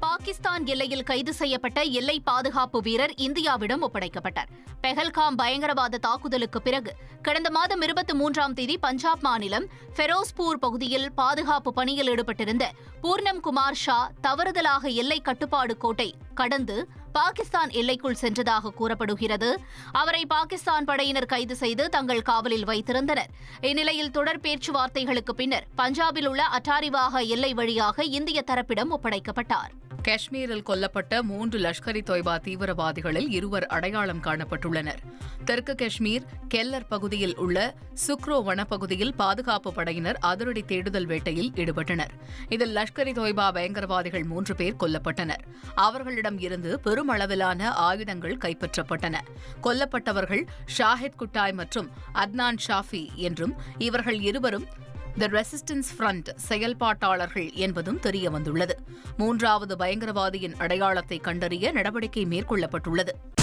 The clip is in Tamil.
பாகிஸ்தான் எல்லையில் கைது செய்யப்பட்ட எல்லை பாதுகாப்பு வீரர் இந்தியாவிடம் ஒப்படைக்கப்பட்டார். பெஹல்காம் பயங்கரவாத தாக்குதலுக்கு பிறகு கடந்த மாதம் 23ஆம் தேதி பஞ்சாப் மாநிலம் ஃபெரோஸ்பூர் பகுதியில் பாதுகாப்பு பணியில் ஈடுபட்டிருந்த பூர்ணம் குமார் ஷா தவறுதலாக எல்லை கட்டுப்பாடு கோட்டை கடந்து பாகிஸ்தான் எல்லைக்குள் சென்றதாக கூறப்படுகிறது. அவரை பாகிஸ்தான் படையினர் கைது செய்து தங்கள் காவலில் வைத்திருந்தனர். இந்நிலையில் தொடர் பேச்சுவார்த்தைகளுக்கு பின்னர் பஞ்சாபில் உள்ள அட்டாரிவாக எல்லை வழியாக இந்திய தரப்பிடம் ஒப்படைக்கப்பட்டார். காஷ்மீரில் கொல்லப்பட்ட 3 லஷ்கர் தொய்பா தீவிரவாதிகளில் 2 அடையாளம் காணப்பட்டுள்ளனர். தெற்கு காஷ்மீர் கெல்லர் பகுதியில் உள்ள சுக்ரோ வனப்பகுதியில் பாதுகாப்பு படையினர் அதிரடி தேடுதல் வேட்டையில் ஈடுபட்டனர். இதில் லஷ்கர் தொய்பா பயங்கரவாதிகள் 3 பேர் கொல்லப்பட்டனர். அவர்களிடம் இருந்து பெருமளவிலான ஆயுதங்கள் கைப்பற்றப்பட்டன. கொல்லப்பட்டவர்கள் ஷாஹித் குட்டாய் மற்றும் அத்னான் ஷாஃபி என்றும் இவர்கள் இருவரும் தி ரெசிஸ்டன்ஸ் ஃப்ரண்ட் செயல்பாட்டாளர்கள் என்பதும் தெரியவந்துள்ளது. 3வது பயங்கரவாதியின் அடையாளத்தை கண்டறிய நடவடிக்கை மேற்கொள்ளப்பட்டுள்ளது.